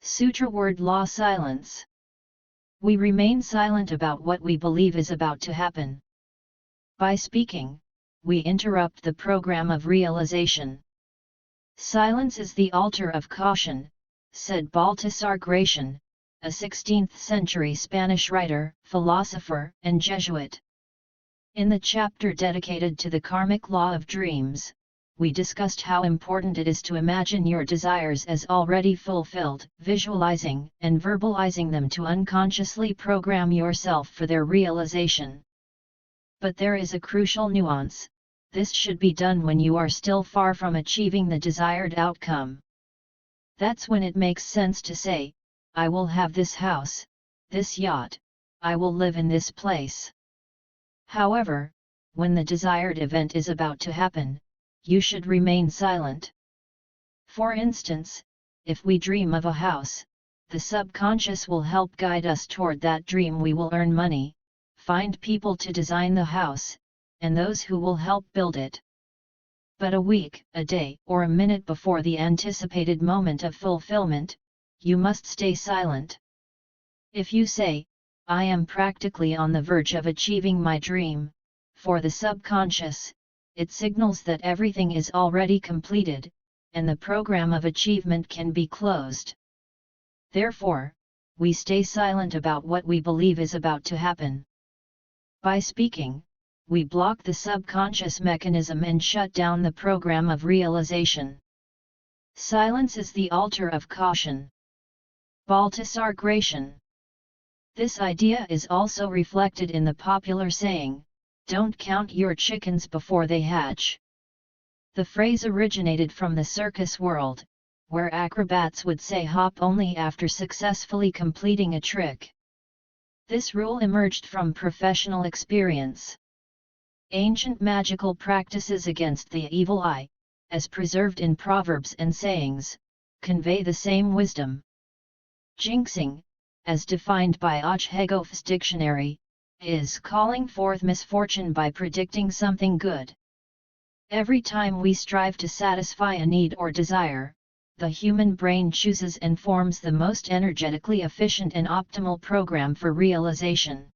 Sutra word law silence. We remain silent about what we believe is about to happen. By speaking, we interrupt the program of realization. Silence is the altar of caution, said Baltasar Gracian, a 16th-century Spanish writer, philosopher, and Jesuit. In the chapter dedicated to the karmic law of dreams, we discussed how important it is to imagine your desires as already fulfilled, visualizing and verbalizing them to unconsciously program yourself for their realization. But there is a crucial nuance: this should be done when you are still far from achieving the desired outcome. That's when it makes sense to say, I will have this house, this yacht, I will live in this place. However, when the desired event is about to happen, you should remain silent. For instance, if we dream of a house, the subconscious will help guide us toward that dream. We will earn money, find people to design the house, and those who will help build it. But a week, a day, or a minute before the anticipated moment of fulfillment, you must stay silent. If you say, I am practically on the verge of achieving my dream, for the subconscious, it signals that everything is already completed, and the program of achievement can be closed. Therefore, we stay silent about what we believe is about to happen. By speaking, we block the subconscious mechanism and shut down the program of realization. Silence is the altar of caution. Baltasar Gracian. This idea is also reflected in the popular saying, "Don't count your chickens before they hatch." The phrase originated from the circus world, where acrobats would say hop only after successfully completing a trick. This rule emerged from professional experience. Ancient magical practices against the evil eye, as preserved in proverbs and sayings, convey the same wisdom. Jinxing, as defined by Ochhegoff's dictionary, is calling forth misfortune by predicting something good. Every time we strive to satisfy a need or desire, the human brain chooses and forms the most energetically efficient and optimal program for realization.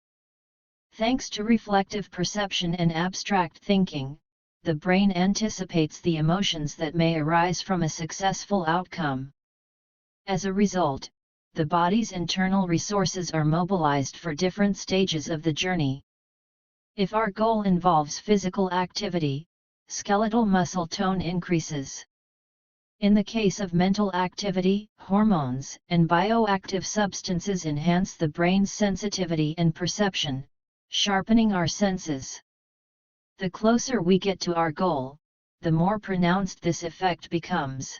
Thanks to reflective perception and abstract thinking, the brain anticipates the emotions that may arise from a successful outcome. As a result, the body's internal resources are mobilized for different stages of the journey. If our goal involves physical activity, skeletal muscle tone increases. In the case of mental activity, hormones and bioactive substances enhance the brain's sensitivity and perception, sharpening our senses. The closer we get to our goal, the more pronounced this effect becomes.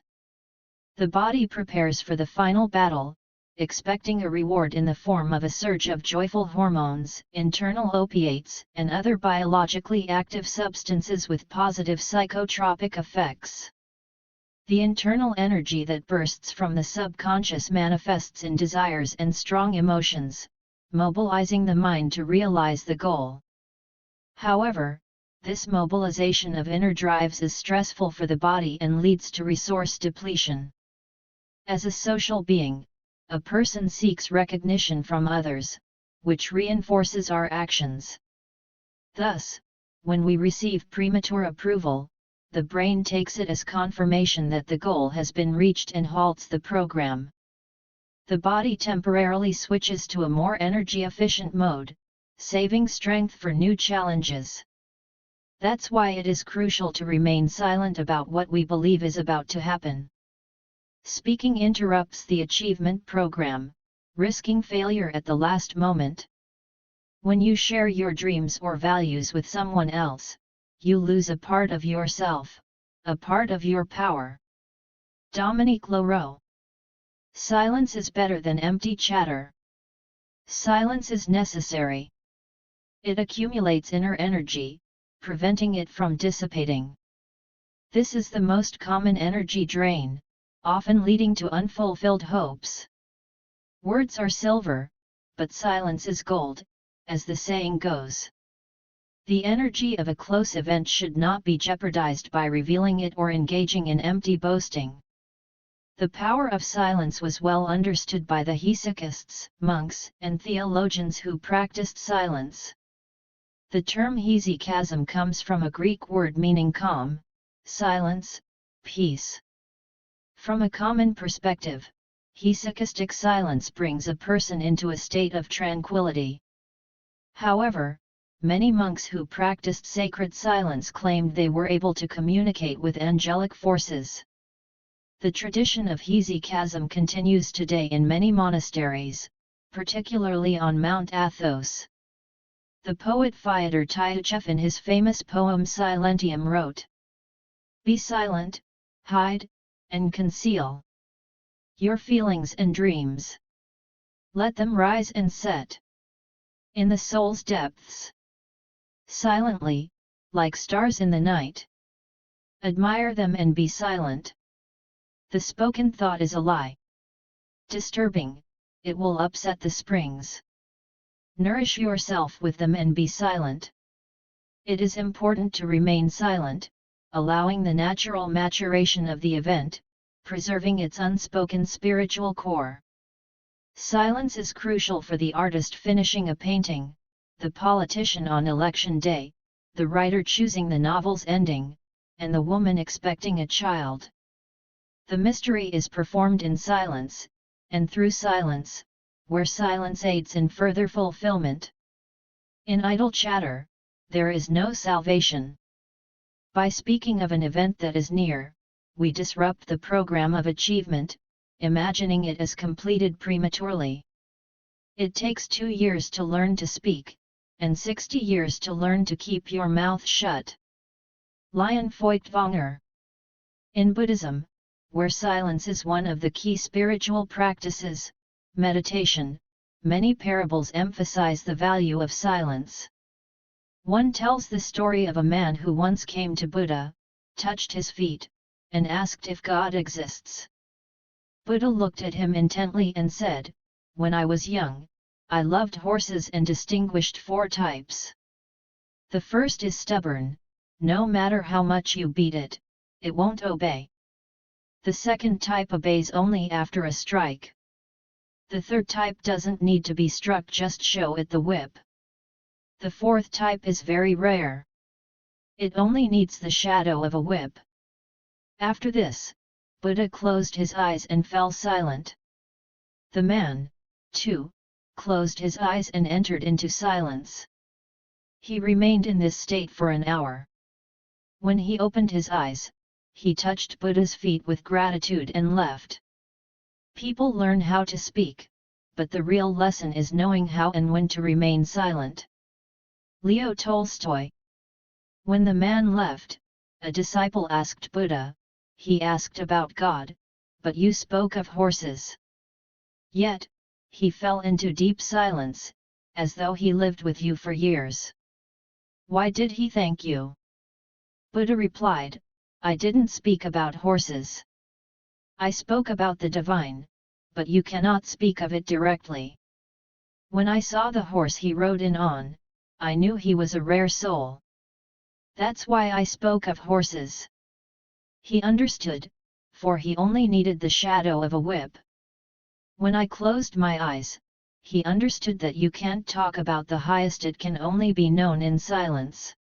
The body prepares for the final battle, expecting a reward in the form of a surge of joyful hormones, internal opiates, and other biologically active substances with positive psychotropic effects. The internal energy that bursts from the subconscious manifests in desires and strong emotions, mobilizing the mind to realize the goal. However, this mobilization of inner drives is stressful for the body and leads to resource depletion. As a social being, a person seeks recognition from others, which reinforces our actions. Thus, when we receive premature approval, the brain takes it as confirmation that the goal has been reached and halts the program. The body temporarily switches to a more energy-efficient mode, saving strength for new challenges. That's why it is crucial to remain silent about what we believe is about to happen. Speaking interrupts the achievement program, risking failure at the last moment. When you share your dreams or values with someone else, you lose a part of yourself, a part of your power. Dominique Leroux. Silence is better than empty chatter. Silence is necessary. It accumulates inner energy, preventing it from dissipating. This is the most common energy drain, often leading to unfulfilled hopes. Words are silver, but silence is gold, as the saying goes. The energy of a close event should not be jeopardized by revealing it or engaging in empty boasting. The power of silence was well understood by the hesychasts, monks, and theologians who practiced silence. The term hesychasm comes from a Greek word meaning calm, silence, peace. From a common perspective, hesychastic silence brings a person into a state of tranquility. However, many monks who practiced sacred silence claimed they were able to communicate with angelic forces. The tradition of hesychasm continues today in many monasteries, particularly on Mount Athos. The poet Fyodor Tyachev in his famous poem Silentium wrote, "Be silent, hide, and conceal your feelings and dreams. Let them rise and set in the soul's depths. Silently, like stars in the night. Admire them and be silent. The spoken thought is a lie. Disturbing, it will upset the springs. Nourish yourself with them and be silent." It is important to remain silent, allowing the natural maturation of the event, preserving its unspoken spiritual core. Silence is crucial for the artist finishing a painting, the politician on election day, the writer choosing the novel's ending, and the woman expecting a child. The mystery is performed in silence, and through silence, where silence aids in further fulfillment. In idle chatter, there is no salvation. By speaking of an event that is near, we disrupt the program of achievement, imagining it as completed prematurely. It takes 2 years to learn to speak, and 60 years to learn to keep your mouth shut. Lion Feuchtwanger. In Buddhism, where silence is one of the key spiritual practices, meditation, many parables emphasize the value of silence. One tells the story of a man who once came to Buddha, touched his feet, and asked if God exists. Buddha looked at him intently and said, "When I was young, I loved horses and distinguished 4 types. The first is stubborn, no matter how much you beat it, it won't obey. The second type obeys only after a strike. The third type doesn't need to be struck, just show it the whip. The fourth type is very rare. It only needs the shadow of a whip." After this, Buddha closed his eyes and fell silent. The man, too, closed his eyes and entered into silence. He remained in this state for an hour. When he opened his eyes, he touched Buddha's feet with gratitude and left. People learn how to speak, but the real lesson is knowing how and when to remain silent. Leo Tolstoy. When the man left, a disciple asked Buddha, "He asked about God, but you spoke of horses." Yet, he fell into deep silence, as though he lived with you for years. Why did he thank you? Buddha replied, "I didn't speak about horses. I spoke about the divine, but you cannot speak of it directly. When I saw the horse he rode in on, I knew he was a rare soul. That's why I spoke of horses." He understood, for he only needed the shadow of a whip. When I closed my eyes, he understood that you can't talk about the highest, it can only be known in silence.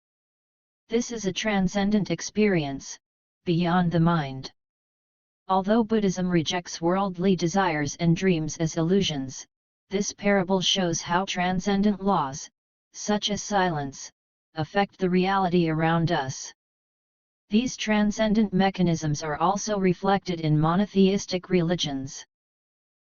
This is a transcendent experience, beyond the mind. Although Buddhism rejects worldly desires and dreams as illusions, this parable shows how transcendent laws, such as silence, affect the reality around us. These transcendent mechanisms are also reflected in monotheistic religions.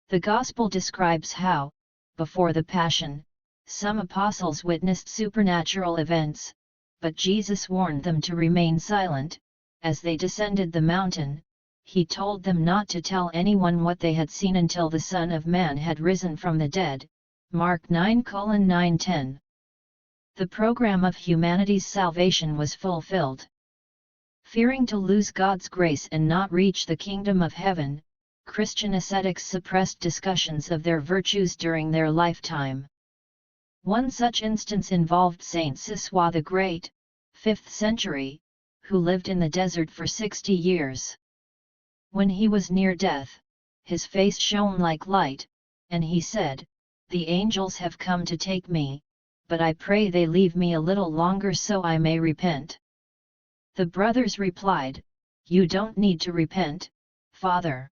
The Gospel describes how, before the Passion, some apostles witnessed supernatural events, but Jesus warned them to remain silent. As they descended the mountain, he told them not to tell anyone what they had seen until the Son of Man had risen from the dead. Mark 9:9-10. The program of humanity's salvation was fulfilled. Fearing to lose God's grace and not reach the kingdom of heaven, Christian ascetics suppressed discussions of their virtues during their lifetime. One such instance involved Saint Siswa the Great, 5th century, who lived in the desert for 60 years. When he was near death, his face shone like light, and he said, "The angels have come to take me, but I pray they leave me a little longer so I may repent." The brothers replied, "You don't need to repent, Father."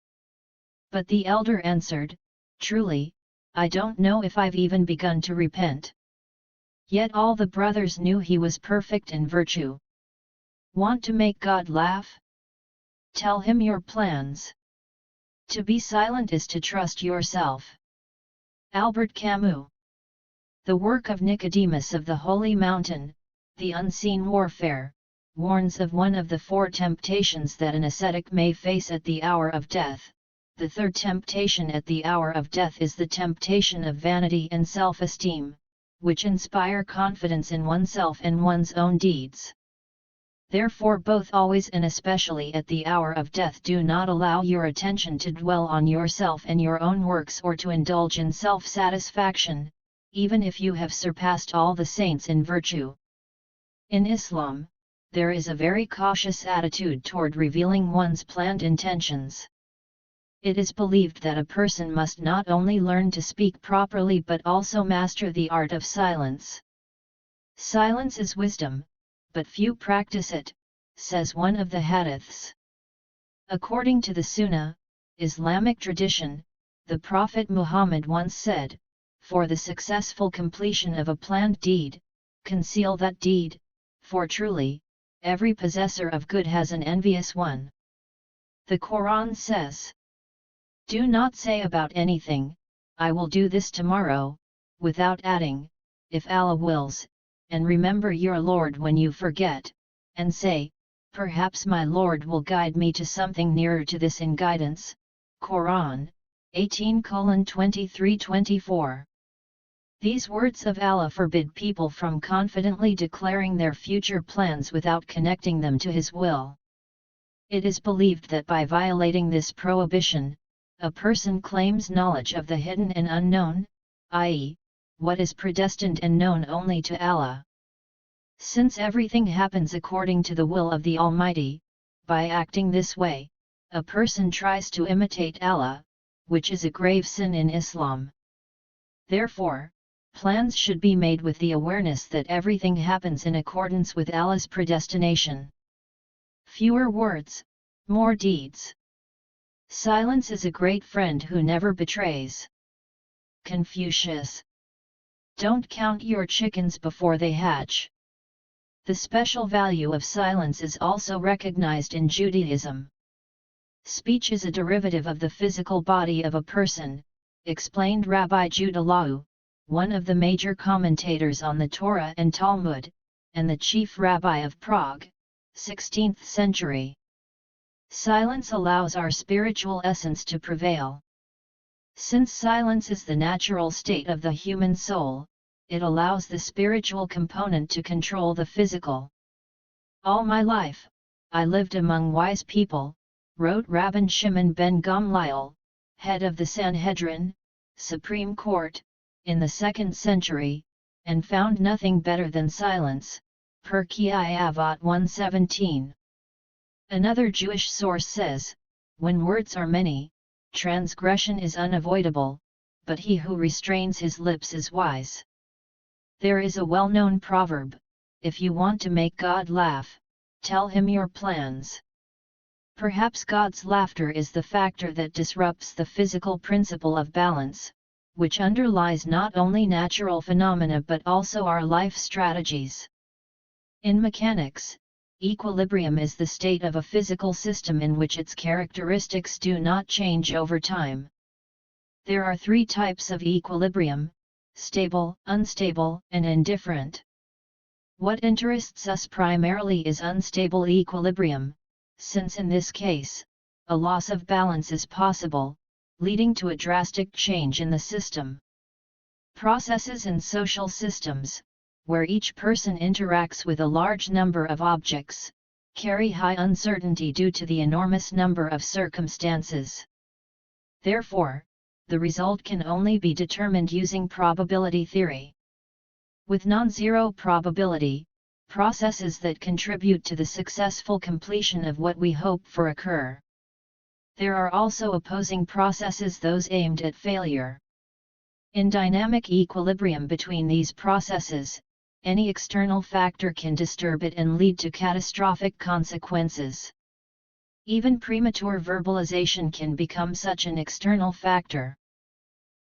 But the elder answered, "Truly, I don't know if I've even begun to repent." Yet all the brothers knew he was perfect in virtue. Want to make God laugh? Tell him your plans. To be silent is to trust yourself. Albert Camus. The work of Nicodemus of the Holy Mountain, The Unseen Warfare, warns of one of the four temptations that an ascetic may face at the hour of death. The third temptation at the hour of death is the temptation of vanity and self-esteem, which inspire confidence in oneself and one's own deeds. Therefore both always and especially at the hour of death do not allow your attention to dwell on yourself and your own works or to indulge in self-satisfaction, even if you have surpassed all the saints in virtue. In Islam, there is a very cautious attitude toward revealing one's planned intentions. It is believed that a person must not only learn to speak properly but also master the art of silence. Silence is wisdom, but few practice it, says one of the hadiths. According to the Sunnah, Islamic tradition, the Prophet Muhammad once said, "For the successful completion of a planned deed, conceal that deed, for truly, every possessor of good has an envious one." The Quran says, "Do not say about anything, 'I will do this tomorrow,' without adding, 'if Allah wills,' and remember your Lord when you forget, and say, 'Perhaps my Lord will guide me to something nearer to this in guidance.'" Quran 18:23-24. These words of Allah forbid people from confidently declaring their future plans without connecting them to His will. It is believed that by violating this prohibition, a person claims knowledge of the hidden and unknown, i.e., what is predestined and known only to Allah. Since everything happens according to the will of the Almighty, by acting this way, a person tries to imitate Allah, which is a grave sin in Islam. Therefore, plans should be made with the awareness that everything happens in accordance with Allah's predestination. Fewer words, more deeds. Silence is a great friend who never betrays. Confucius. Don't count your chickens before they hatch. The special value of silence is also recognized in Judaism. Speech is a derivative of the physical body of a person, explained Rabbi Judah Lau, one of the major commentators on the Torah and Talmud, and the chief rabbi of Prague, 16th century. Silence allows our spiritual essence to prevail. Since silence is the natural state of the human soul, it allows the spiritual component to control the physical. "All my life, I lived among wise people," wrote Rabban Shimon ben Gamliel, head of the Sanhedrin, Supreme Court, in the 2nd century, and found nothing better than silence, Pirkei Avot 1:17. Another Jewish source says, "When words are many, transgression is unavoidable, but he who restrains his lips is wise." There is a well-known proverb, "If you want to make God laugh, tell him your plans." Perhaps God's laughter is the factor that disrupts the physical principle of balance, which underlies not only natural phenomena but also our life strategies. In mechanics, equilibrium is the state of a physical system in which its characteristics do not change over time. There are three types of equilibrium: stable, unstable, and indifferent. What interests us primarily is unstable equilibrium, since in this case, a loss of balance is possible, leading to a drastic change in the system. Processes in social systems, where each person interacts with a large number of objects, carry high uncertainty due to the enormous number of circumstances. Therefore, the result can only be determined using probability theory. With non-zero probability, processes that contribute to the successful completion of what we hope for occur. There are also opposing processes, those aimed at failure. In dynamic equilibrium between these processes, any external factor can disturb it and lead to catastrophic consequences. Even premature verbalization can become such an external factor.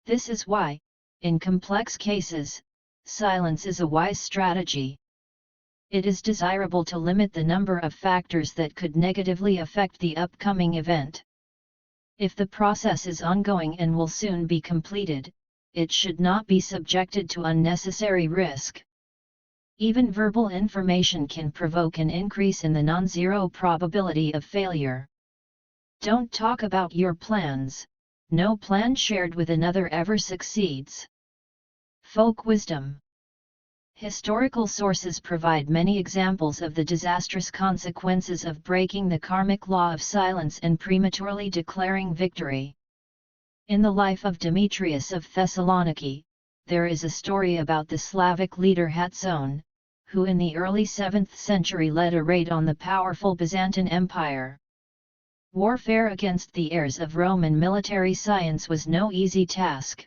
This is why, in complex cases, silence is a wise strategy. It is desirable to limit the number of factors that could negatively affect the upcoming event. If the process is ongoing and will soon be completed, it should not be subjected to unnecessary risk. Even verbal information can provoke an increase in the non-zero probability of failure. Don't talk about your plans. No plan shared with another ever succeeds. Folk wisdom. Historical sources provide many examples of the disastrous consequences of breaking the karmic law of silence and prematurely declaring victory. In the life of Demetrius of Thessaloniki, there is a story about the Slavic leader Hatson, who in the early 7th century led a raid on the powerful Byzantine Empire. Warfare against the heirs of Roman military science was no easy task.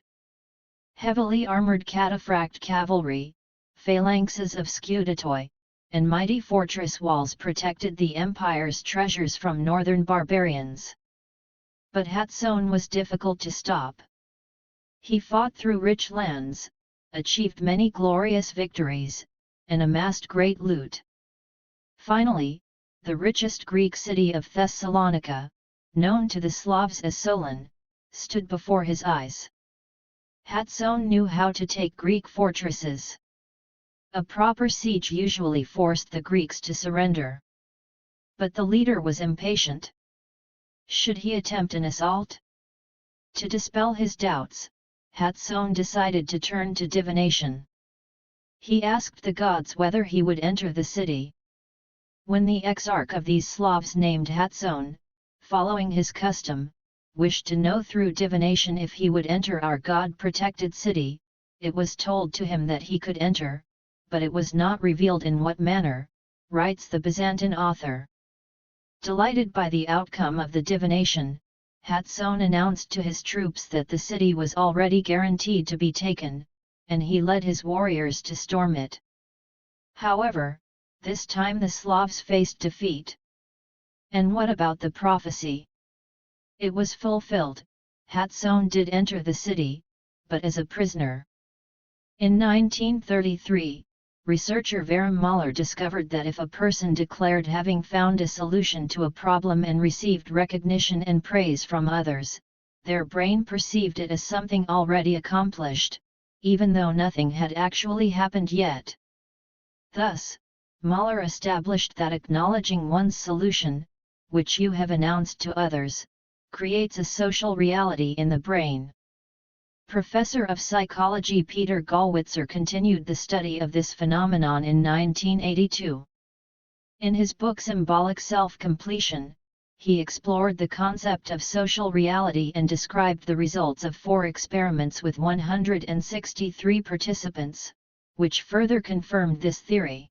Heavily armored cataphract cavalry, phalanxes of Scutitoi, and mighty fortress walls protected the empire's treasures from northern barbarians. But Hatson was difficult to stop. He fought through rich lands, achieved many glorious victories, and amassed great loot. Finally, the richest Greek city of Thessalonica, known to the Slavs as Solon, stood before his eyes. Hatson knew how to take Greek fortresses. A proper siege usually forced the Greeks to surrender. But the leader was impatient. Should he attempt an assault? To dispel his doubts, Hatson decided to turn to divination. He asked the gods whether he would enter the city. When the exarch of these Slavs named Hatson, following his custom, wished to know through divination if he would enter our god-protected city, it was told to him that he could enter, but it was not revealed in what manner, writes the Byzantine author. Delighted by the outcome of the divination, Hatson announced to his troops that the city was already guaranteed to be taken, and he led his warriors to storm it. However, this time the Slavs faced defeat. And what about the prophecy? It was fulfilled. Hatson did enter the city, but as a prisoner. In 1933, researcher Varim Mahler discovered that if a person declared having found a solution to a problem and received recognition and praise from others, their brain perceived it as something already accomplished, even though nothing had actually happened yet. Thus, Mahler established that acknowledging one's solution, which you have announced to others, creates a social reality in the brain. Professor of psychology Peter Gallwitzer continued the study of this phenomenon in 1982. In his book Symbolic Self-Completion, he explored the concept of social reality and described the results of 4 experiments with 163 participants, which further confirmed this theory.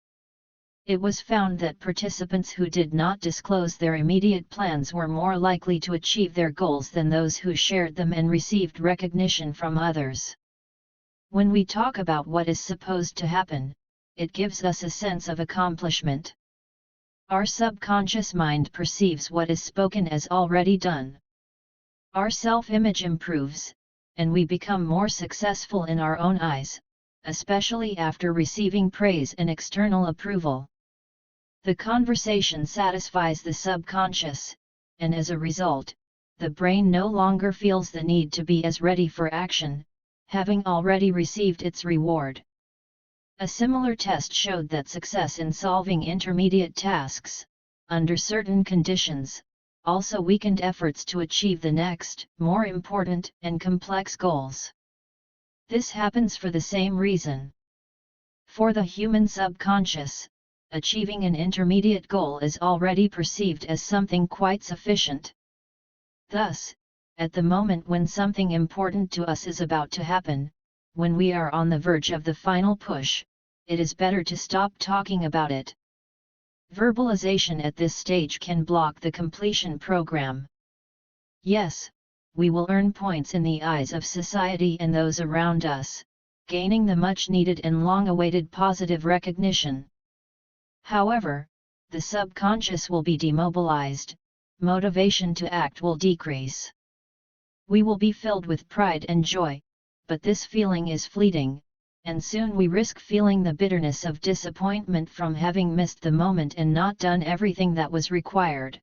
It was found that participants who did not disclose their immediate plans were more likely to achieve their goals than those who shared them and received recognition from others. When we talk about what is supposed to happen, it gives us a sense of accomplishment. Our subconscious mind perceives what is spoken as already done. Our self-image improves, and we become more successful in our own eyes, especially after receiving praise and external approval. The conversation satisfies the subconscious, and as a result, the brain no longer feels the need to be as ready for action, having already received its reward. A similar test showed that success in solving intermediate tasks, under certain conditions, also weakened efforts to achieve the next, more important and complex goals. This happens for the same reason. For the human subconscious, achieving an intermediate goal is already perceived as something quite sufficient. Thus, at the moment when something important to us is about to happen, when we are on the verge of the final push, it is better to stop talking about it. Verbalization at this stage can block the completion program. Yes, we will earn points in the eyes of society and those around us, gaining the much-needed and long-awaited positive recognition. However, the subconscious will be demobilized, motivation to act will decrease. We will be filled with pride and joy, but this feeling is fleeting, and soon we risk feeling the bitterness of disappointment from having missed the moment and not done everything that was required.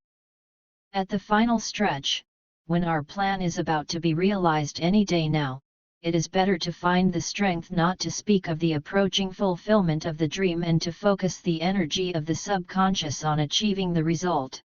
At the final stretch, when our plan is about to be realized any day now, it is better to find the strength not to speak of the approaching fulfillment of the dream and to focus the energy of the subconscious on achieving the result.